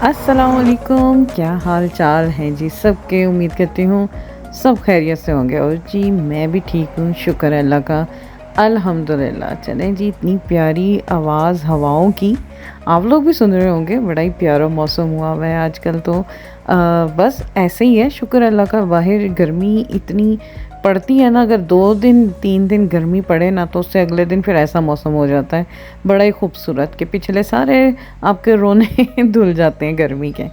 अस्सलामुअलैकुम, क्या हाल चाल हैं जी सबके। उम्मीद करती हूँ सब खैरियत से होंगे और जी मैं भी ठीक हूँ, शुक्र है अल्लाह का, अल्हम्दुलिल्लाह। चलें जी, इतनी प्यारी आवाज़ हवाओं की आप लोग भी सुन रहे होंगे। बड़ा ही प्यारा मौसम हुआ हुआ है आजकल तो। बस ऐसे ही है, शुक्र अल्लाह का। बाहर गर्मी इतनी पड़ती है ना, अगर 2 दिन 3 दिन गर्मी पड़े ना तो उससे अगले दिन फिर ऐसा मौसम हो जाता है बड़ा ही खूबसूरत कि पिछले सारे आपके रोने धुल जाते हैं गर्मी के।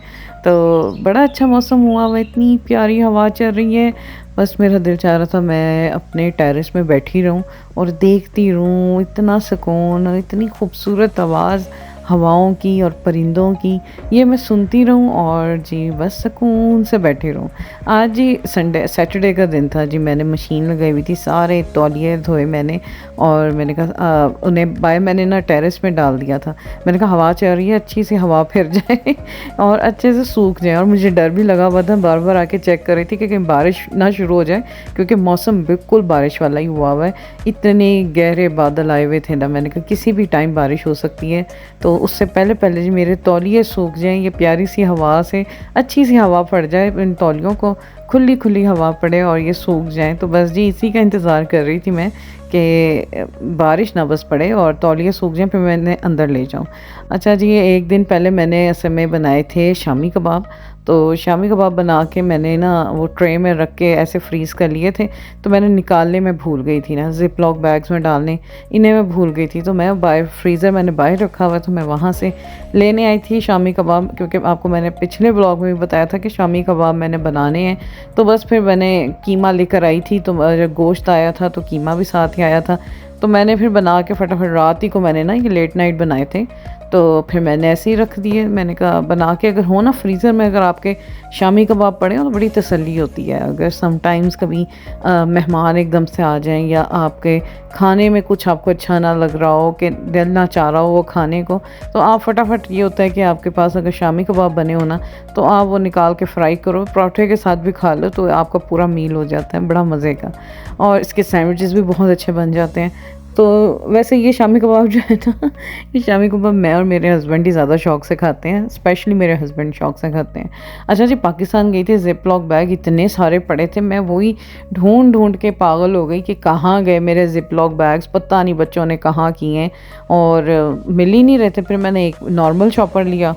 तो बड़ा अच्छा मौसम हुआ हुआ, इतनी प्यारी हवा चल रही है। बस मेरा दिल चाह रहा था मैं अपने टेरेस में बैठी रहूं और देखती रहूं, इतना सुकून और इतनी खूबसूरत आवाज़ हवाओं की और परिंदों की, ये मैं सुनती रहूं और जी बस सुकून से बैठी रहूं। आज जी सैटरडे का दिन था जी, मैंने मशीन लगाई हुई थी, सारे तौलिए धोए मैंने और मैंने कहा उन्हें मैंने ना टेरेस में डाल दिया था। मैंने कहा हवा चल रही है, अच्छी सी हवा फिर जाए और अच्छे से सूख जाए। और मुझे डर भी लगा हुआ था, बार बार आके चेक कर रही थी कि कहीं बारिश ना शुरू हो जाए, क्योंकि मौसम बिल्कुल बारिश वाला ही हुआ हुआ है। इतने गहरे बादल आए हुए थे ना, मैंने कहा किसी भी टाइम बारिश हो सकती है। तो उससे पहले पहले जी मेरे तौलिए सूख जाएं, ये प्यारी सी हवा से अच्छी सी हवा पड़ जाए, इन तौलियों को खुली खुली हवा पड़े और ये सूख जाएं। तो बस जी इसी का इंतज़ार कर रही थी मैं कि बारिश ना बस पड़े और तौलिए सूख जाएं, फिर मैंने अंदर ले जाऊं। अच्छा जी, ये एक दिन पहले मैंने असल में बनाए थे शामी कबाब। तो शामी कबाब बना के मैंने ना वो ट्रे में रख के ऐसे फ्रीज़ कर लिए थे। तो मैंने निकालने में भूल गई थी ना, जिप लॉक बैग्स में डालने, इन्हें मैं भूल गई थी। तो मैं फ्रीज़र मैंने बाहर रखा हुआ, तो मैं वहाँ से लेने आई थी शामी कबाब, क्योंकि आपको मैंने पिछले ब्लॉग में भी बताया था कि शामी कबाब मैंने बनाने हैं। तो बस फिर मैंने कीमा लेकर आई थी, तो जब गोश्त आया था तो कीमा भी साथ ही आया था। तो मैंने फिर बना के फटाफट रात ही को मैंने ना ये लेट नाइट बनाए थे, तो फिर मैंने ऐसे ही रख दिए। मैंने कहा बना के अगर हो ना फ्रीज़र में, अगर आपके शामी कबाब पड़े हो तो बड़ी तसल्ली होती है। अगर समटाइम्स कभी मेहमान एकदम से आ जाएं या आपके खाने में कुछ आपको अच्छा ना लग रहा हो, कि दिल ना चाह रहा हो वो खाने को, तो आप फटाफट, ये होता है कि आपके पास अगर शामी कबाब बने हो ना, तो आप वो निकाल के फ्राई करो, पराठे के साथ भी खा लो, तो आपका पूरा मील हो जाता है बड़ा मज़े का। और इसके सैंडविचेस भी बहुत अच्छे बन जाते हैं। तो वैसे ये शामी कबाब जो है ना, ये शामी कबाब मैं और मेरे हस्बैंड ही ज़्यादा शौक से खाते हैं, स्पेशली मेरे हस्बैंड शौक से खाते हैं। अच्छा जी, पाकिस्तान गई थी, जिप लॉक बैग इतने सारे पड़े थे, मैं वही ढूंढ ढूंढ के पागल हो गई कि कहाँ गए मेरे जिप लॉक बैग्स, पता नहीं बच्चों ने कहाँ किए हैं और मिल ही नहीं रहे थे। फिर मैंने एक नॉर्मल शॉपर लिया,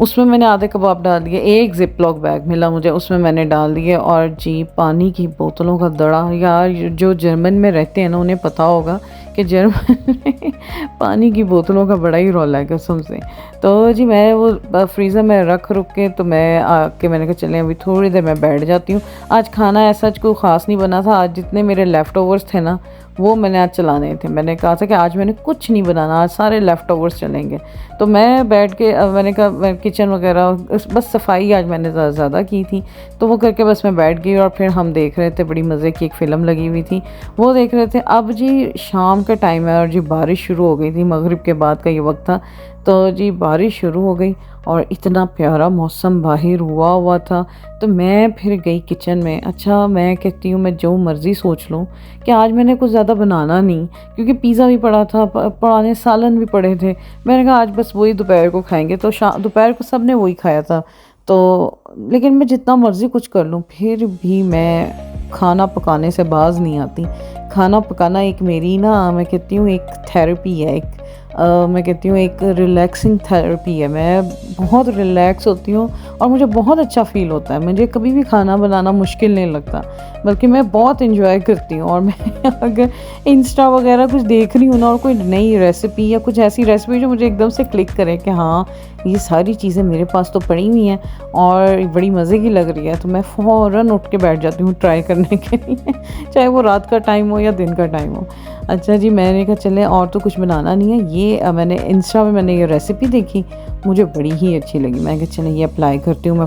उसमें मैंने आधे कबाब डाल दिए, एक जिप लॉक बैग मिला मुझे, उसमें मैंने डाल दिए। और जी पानी की बोतलों का दड़ा, यार जो जर्मन में रहते हैं ना उन्हें पता होगा कि जर्मन में पानी की बोतलों का बड़ा ही रौला है कसम से। तो जी मैं वो फ्रीज़र में रख रुक के, तो मैं आके मैंने कहा चलें अभी थोड़ी देर मैं बैठ जाती हूँ। आज खाना ऐसा कोई ख़ास नहीं बना था, आज जितने मेरे लेफ़्ट ओवर्स थे ना वो मैंने आज चलाने थे। मैंने कहा था कि आज मैंने कुछ नहीं बनाना, आज सारे लेफ़्ट ओवर्स चलेंगे। तो मैं बैठ के मैंने कहा किचन वगैरह बस सफाई आज मैंने ज़्यादा की थी, तो वो करके बस मैं बैठ गई और फिर हम देख रहे थे, बड़ी मज़े की एक फ़िल्म लगी हुई थी वो देख रहे थे। अब जी शाम का टाइम है और जी बारिश शुरू हो गई थी, मगरिब के बाद का ये वक्त था। तो जी बारिश शुरू हो गई और इतना प्यारा मौसम बाहर हुआ था। तो मैं फिर गई किचन में। अच्छा मैं कहती हूँ, मैं जो मर्ज़ी सोच लूँ कि आज मैंने कुछ ज़्यादा बनाना नहीं, क्योंकि पिज़्ज़ा भी पड़ा था, पुराने सालन भी पड़े थे। मैंने कहा आज बस वही दोपहर को खाएंगे, तो दोपहर को सब ने वही खाया था। तो लेकिन मैं जितना मर्ज़ी कुछ कर लूँ फिर भी मैं खाना पकाने से बाज नहीं आती। खाना पकाना एक मेरी ना, मैं कहती हूँ एक थेरेपी है, एक मैं कहती हूँ एक रिलैक्सिंग थेरेपी है। मैं बहुत रिलैक्स होती हूँ और मुझे बहुत अच्छा फ़ील होता है। मुझे कभी भी खाना बनाना मुश्किल नहीं लगता, बल्कि मैं बहुत इन्जॉय करती हूँ। और मैं अगर इंस्टा वगैरह कुछ देख रही हूँ ना और कोई नई रेसिपी या कुछ ऐसी रेसिपी जो मुझे एकदम से क्लिक करे कि हाँ ये सारी चीज़ें मेरे पास तो पड़ी हुई हैं और बड़ी मज़े की लग रही है, तो मैं फ़ौरन उठ के बैठ जाती हूँ ट्राई करने के लिए, चाहे वो रात का टाइम हो या दिन का टाइम हो। अच्छा जी, मैंने कहा चले और तो कुछ बनाना नहीं है, ये मैंने इंस्टा में मैंने ये रेसिपी देखी, मुझे बड़ी ही अच्छी लगी। मैं कहा चले ये अप्लाई करती हूँ।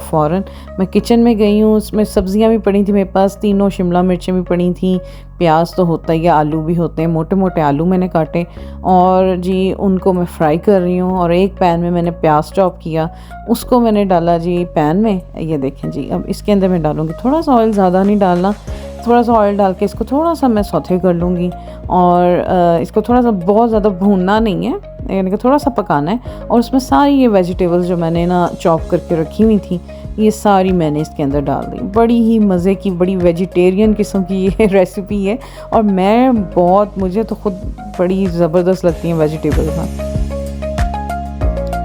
मैं किचन में गई हूँ, उसमें सब्जियाँ भी पड़ी थी मेरे पास, तीनों शिमला मिर्चें भी पड़ी थी, प्याज तो होता ही है, आलू भी होते हैं, मोटे मोटे आलू मैंने काटे और जी उनको मैं फ्राई कर रही हूँ। और एक पैन में मैंने प्याज चॉप किया, उसको मैंने डाला जी पैन में। ये देखें जी, अब इसके अंदर मैं डालूँगी थोड़ा सा ऑयल, ज़्यादा नहीं डालना, थोड़ा सा ऑयल डाल के इसको थोड़ा सा मैं सौते कर लूँगी। और इसको थोड़ा सा बहुत ज़्यादा भूनना नहीं है, यानी कि थोड़ा सा पकाना है, और उसमें सारी ये वेजिटेबल्स जो मैंने ना चॉप करके रखी हुई थी ये सारी मैंने इसके अंदर डाल दी। बड़ी ही मज़े की, बड़ी वेजिटेरियन किस्म की ये रेसिपी है, और मुझे तो खुद बड़ी ज़बरदस्त लगती हैं वेजिटेबल्स ना।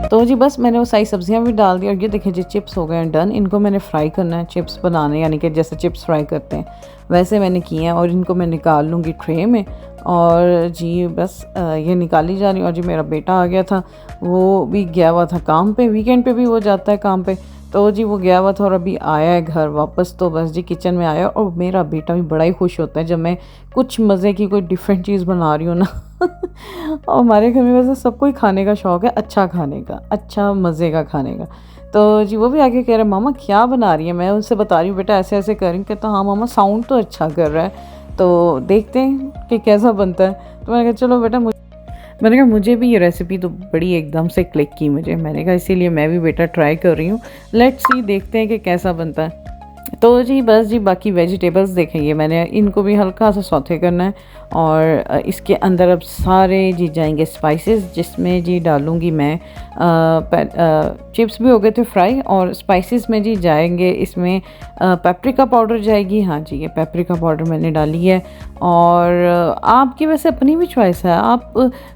तो जी बस मैंने वो सारी सब्जियां भी डाल दी, और ये देखिए जी चिप्स हो गए हैं डन। इनको मैंने फ्राई करना है, चिप्स बनाने, यानी कि जैसे चिप्स फ्राई करते हैं वैसे मैंने किए हैं, और इनको मैं निकाल लूँगी ट्रे में। और जी बस ये निकाली जा रही हूँ। और जी मेरा बेटा आ गया था, वो भी गया हुआ था काम पे, वीकेंड पे भी वो जाता है काम पे, तो जी वो गया हुआ था और अभी आया है घर वापस। तो बस जी किचन में आया, और मेरा बेटा भी बड़ा ही खुश होता है जब मैं कुछ मज़े की कोई डिफरेंट चीज़ बना रही हूँ ना। और हमारे घर में वैसे सबको ही खाने का शौक़ है, अच्छा खाने का, अच्छा मज़े का खाने का। तो जी वो भी आके कह रहे मामा क्या बना रही है। मैं उनसे बता रही हूँ बेटा ऐसे ऐसे कर रही हूँ। कहता हाँ मामा साउंड तो अच्छा कर रहा है, तो देखते हैं कि कैसा बनता है। तो मैंने कहा चलो बेटा, मैंने कहा मुझे भी ये रेसिपी तो बड़ी एकदम से क्लिक की मुझे। मैंने कहा इसीलिए मैं भी बेटा ट्राई कर रही हूँ, लेट्स सी, देखते हैं कि कैसा बनता है। तो जी बस जी बाकी वेजिटेबल्स देखेंगे, मैंने इनको भी हल्का सा सौते करना है, और इसके अंदर अब सारे जी जाएंगे स्पाइसेस, जिसमें जी डालूँगी मैं चिप्स भी हो गए थे फ्राई, और स्पाइसेस में जी जाएंगे इसमें पेपरिका पाउडर जाएगी। हाँ जी ये पेपरिका पाउडर मैंने डाली है। और आपकी वैसे अपनी भी चॉइस है, आप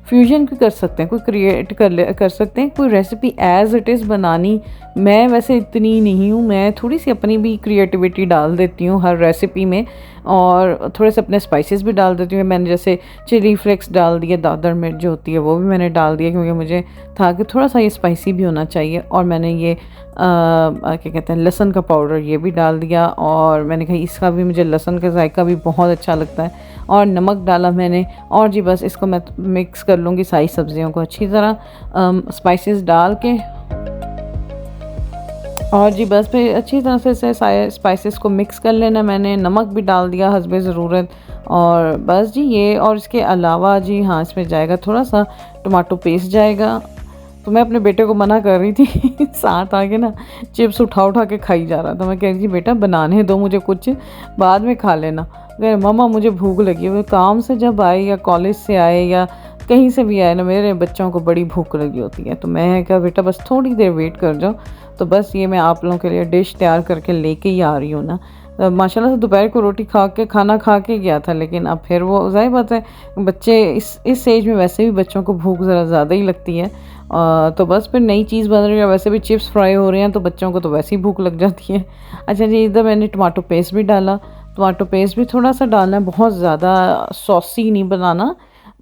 फ्यूजन भी कर सकते हैं, कोई क्रिएट कर सकते हैं कोई रेसिपी एज़ इट इज़ बनानी। मैं वैसे इतनी नहीं हूँ, मैं थोड़ी सी अपनी भी क्रिएटिविटी डाल देती हूँ हर रेसिपी में, और थोड़े से अपने स्पाइसेस भी डाल देती हूँ। मैंने जैसे चिली फ्लेक्स डाल दिए, दादर मिर्च जो होती है वो भी मैंने डाल दिया, क्योंकि मुझे था कि थोड़ा सा ये स्पाइसी भी होना चाहिए। और मैंने ये क्या कहते हैं लहसुन का पाउडर ये भी डाल दिया, और मैंने कहा इसका भी मुझे लहसुन का जायका भी बहुत अच्छा लगता है, और नमक डाला मैंने। और जी बस इसको मैं मिक्स कर लूँगी सारी सब्जियों को अच्छी तरह स्पाइसेस डाल के, और जी बस फिर अच्छी तरह से सारे स्पाइसेस को मिक्स कर लेना। मैंने नमक भी डाल दिया हस्बे ज़रूरत, और बस जी ये, और इसके अलावा जी हाँ इसमें जाएगा थोड़ा सा टमाटो पेस्ट जाएगा। तो मैं अपने बेटे को मना कर रही थी साथ आके ना चिप्स उठा उठा के खाई जा रहा था। मैं कह रही थी बेटा बनाने दो मुझे, कुछ बाद में खा लेना। कह मम्मा मुझे भूख लगी है। वो काम से जब आए या कॉलेज से आए या कहीं से भी आए ना, मेरे बच्चों को बड़ी भूख लगी होती है। तो मैं कहा बेटा बस थोड़ी देर वेट कर जाओ। तो बस ये मैं आप लोगों के लिए डिश तैयार करके लेके ही आ रही हूँ ना। माशाल्लाह से दोपहर को खाना खा के गया था, लेकिन अब फिर वो ज़ाहिर बात है बच्चे इस एज में वैसे भी बच्चों को भूख ज़रा ज़्यादा ही लगती है। तो बस फिर नई चीज़ बन रही है, वैसे भी चिप्स फ्राई हो रहे हैं तो बच्चों को तो वैसे ही भूख लग जाती है। अच्छा जी इधर मैंने टमाटो पेस्ट भी डाला। टमाटो पेस्ट भी थोड़ा सा डालना है, बहुत ज़्यादा सॉसी नहीं बनाना,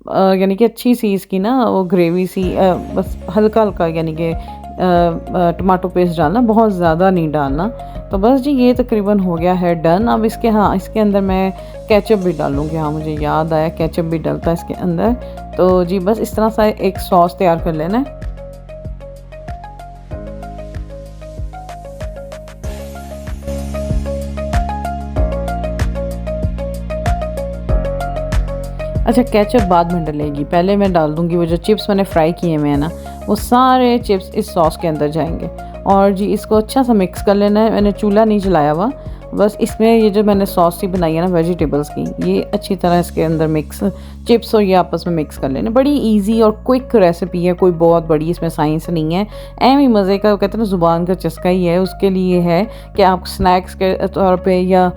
यानी कि अच्छी सी इसकी ना वो ग्रेवी सी, बस हल्का हल्का, यानी कि टमाटो पेस्ट डालना, बहुत ज़्यादा नहीं डालना। तो बस जी ये तकरीबन हो गया है डन। अब इसके अंदर मैं केचप भी डालूँगी। हाँ मुझे याद आया केचप भी डलता है इसके अंदर। तो जी बस इस तरह सा एक सॉस तैयार कर लेना है। अच्छा केचप बाद में डलेगी, पहले मैं डाल दूँगी वो जो चिप्स मैंने फ्राई किए हुए हैं ना, वो सारे चिप्स इस सॉस के अंदर जाएंगे। और जी इसको अच्छा सा मिक्स कर लेना है। मैंने चूल्हा नहीं जलाया हुआ, बस इसमें ये जो मैंने सॉस सी बनाई है ना वेजिटेबल्स की, ये अच्छी तरह इसके अंदर मिक्स, चिप्स और ये आपस में मिक्स कर लेना। बड़ी इजी और क्विक रेसिपी है, कोई बहुत बड़ी इसमें साइंस नहीं है। एम ही मज़े का, कहते हैं ना ज़ुबान का चस्का ही है। उसके लिए है कि आप स्नैक्स के तौर पे या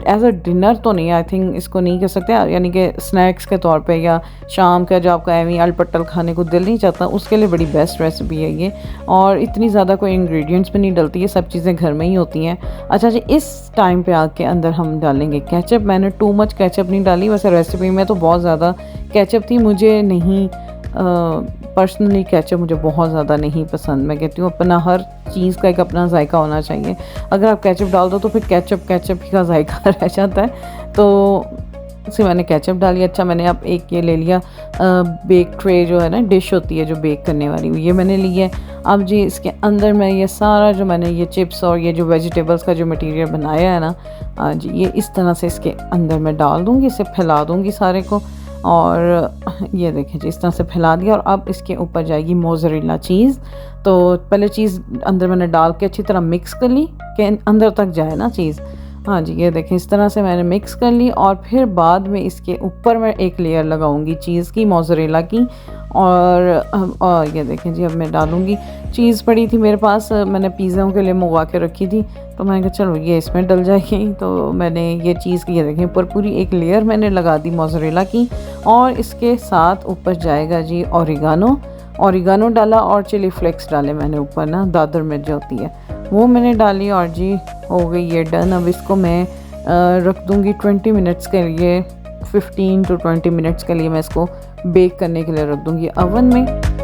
एज अ डिनर तो नहीं, आई थिंक इसको नहीं कह सकते, यानी कि स्नैक्स के तौर पे या शाम का जो आपका एवी अलपट्टल खाने को दिल नहीं चाहता, उसके लिए बड़ी बेस्ट रेसिपी है ये। और इतनी ज़्यादा कोई इंग्रेडिएंट्स भी नहीं डलती है, सब चीज़ें घर में ही होती हैं। अच्छा जी इस टाइम पे आग के अंदर हम डालेंगे केचप। मैंने टू मच केचप नहीं डाली, वैसे रेसिपी में तो बहुत ज़्यादा केचप थी, मुझे नहीं पर्सनली केचप मुझे बहुत ज़्यादा नहीं पसंद। मैं कहती हूँ अपना हर चीज़ का एक अपना जायका होना चाहिए। अगर आप केचप डाल दो तो फिर केचप ही का जायका रह जाता है। तो उसे मैंने केचप डाली। अच्छा मैंने अब एक ये ले लिया बेक ट्रे, जो है ना डिश होती है जो बेक करने वाली, ये मैंने ली है। अब जी इसके अंदर मैं ये सारा जो मैंने ये चिप्स और ये जो वेजिटेबल्स का जो मटेरियल बनाया है ना जी, ये इस तरह से इसके अंदर मैं डाल दूँगी, इसे फैला दूँगी सारे को। और ये देखें जी इस तरह से फैला दिया। और अब इसके ऊपर जाएगी मोज़रेला चीज़। तो पहले चीज़ अंदर मैंने डाल के अच्छी तरह मिक्स कर ली कि अंदर तक जाए ना चीज़। हाँ जी, ये देखें इस तरह से मैंने मिक्स कर ली और फिर बाद में इसके ऊपर मैं एक लेयर लगाऊंगी चीज़ की, मोज़रेला की। और ये देखें जी, अब मैं डालूंगी। चीज़ पड़ी थी मेरे पास, मैंने पिज़्ज़ों के लिए मंगवा के रखी थी, तो मैंने कहा चलो ये इसमें डल जाएगी। तो मैंने ये चीज़ की, ये देखें ऊपर पूरी एक लेयर मैंने लगा दी मोज़रेला की। और इसके साथ ऊपर जाएगा जी ऑरिगानो डाला और चिली फ्लेक्स डाले मैंने ऊपर ना, दादर मिर्च होती है वो मैंने डाली। और जी हो गई ये डन। अब इसको मैं रख दूँगी 20 मिनट्स के लिए, 15 to 20 मिनट्स के लिए मैं इसको बेक करने के लिए रख दूँगी अवन में।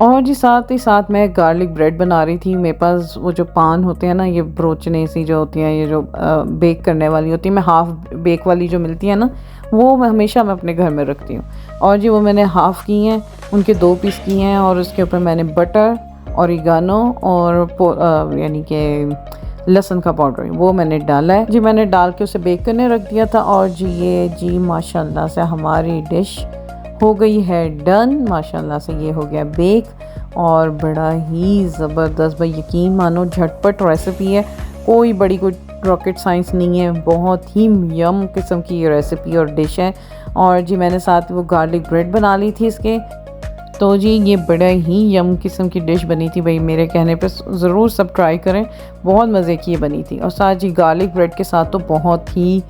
और जी साथ ही साथ मैं गार्लिक ब्रेड बना रही थी। मेरे पास वो जो पान होते हैं ना, ये ब्रोचने सी जो होती हैं, ये जो बेक करने वाली होती है, मैं हाफ़ बेक वाली जो मिलती है ना, वो मैं हमेशा अपने घर में रखती हूँ। और जी वो मैंने हाफ़ की हैं, उनके 2 पीस किए हैं। और उसके ऊपर मैंने बटर, ऑरिगानो और यानी कि लहसुन का पाउडर वो मैंने डाला है जी। मैंने डाल के उसे बेक करने रख दिया था। और जी ये जी माशाल्लाह से हमारी डिश हो गई है डन। माशाल्लाह से ये हो गया बेक और बड़ा ही ज़बरदस्त, भाई यकीन मानो झटपट रेसिपी है, कोई रॉकेट साइंस नहीं है, बहुत ही यम किस्म की ये रेसिपी और डिश है। और जी मैंने साथ वो गार्लिक ब्रेड बना ली थी इसके, तो जी ये बड़ा ही यम किस्म की डिश बनी थी। भाई मेरे कहने पे ज़रूर सब ट्राई करें, बहुत मज़े की ये बनी थी। और साथ जी गार्लिक ब्रेड के साथ तो बहुत ही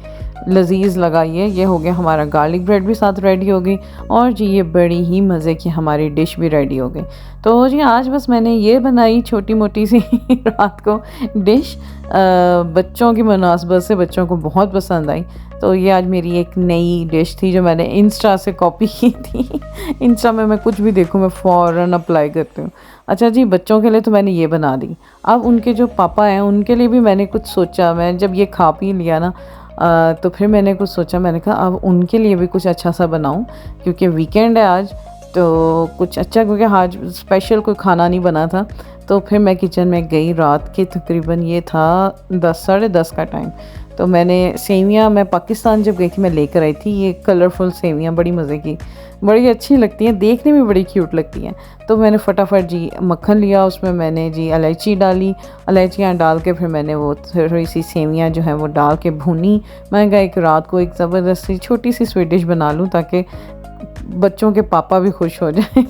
लजीज लगा ये हो गया हमारा गार्लिक ब्रेड भी साथ रेडी हो गई। और जी ये बड़ी ही मज़े की हमारी डिश भी रेडी हो गई। तो जी आज बस मैंने ये बनाई छोटी मोटी सी रात को डिश, बच्चों की मुनासबत से बच्चों को बहुत पसंद आई। तो ये आज मेरी एक नई डिश थी जो मैंने इंस्टा से कॉपी की थी। इंस्टा में मैं कुछ भी देखूँ मैं फ़ौरन अप्लाई करती हूँ। अच्छा जी बच्चों के लिए तो मैंने ये बना दी। अब उनके जो पापा हैं उनके लिए भी मैंने कुछ सोचा। मैं जब ये खा पी लिया ना, तो फिर मैंने कुछ सोचा, मैंने कहा अब उनके लिए भी कुछ अच्छा सा बनाऊं, क्योंकि वीकेंड है आज, तो कुछ अच्छा, क्योंकि आज स्पेशल कोई खाना नहीं बना था। तो फिर मैं किचन में गई, रात के तकरीबन ये था 10 साढ़े 10 का टाइम। तो मैंने सेवियां, मैं पाकिस्तान जब गई थी मैं लेकर आई थी ये कलरफुल सेवियां, बड़ी मज़े की, बड़ी अच्छी लगती हैं, देखने में बड़ी क्यूट लगती हैं। तो मैंने फटाफट जी मक्खन लिया, उसमें मैंने जी इलायची डाली, इलायचियाँ डाल के फिर मैंने वो थोड़ी सी सेवियाँ जो हैं वो डाल के भूनी। मैं कहा एक रात को एक ज़बरदस्त सी छोटी सी स्वीट डिश बना लूँ ताकि बच्चों के पापा भी खुश हो जाएं।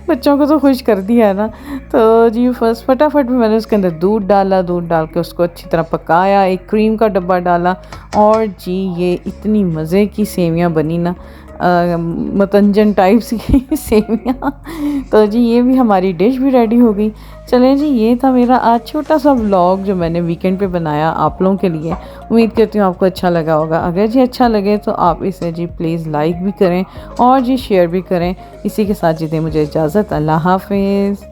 बच्चों को तो खुश कर दिया है ना। तो जी फटाफट में मैंने उसके अंदर दूध डाला, दूध डाल के उसको अच्छी तरह पकाया, एक क्रीम का डब्बा डाला। और जी ये इतनी मज़े की सेवियां बनी ना, मतंजन टाइप सी सेवियां। तो जी ये भी हमारी डिश भी रेडी हो गई। चलें जी, ये था मेरा आज छोटा सा व्लॉग जो मैंने वीकेंड पे बनाया आप लोगों के लिए। उम्मीद करती हूँ आपको अच्छा लगा होगा। अगर जी अच्छा लगे तो आप इसे जी प्लीज़ लाइक भी करें और जी शेयर भी करें। इसी के साथ जी दें मुझे इजाज़त। अल्लाह हाफिज़।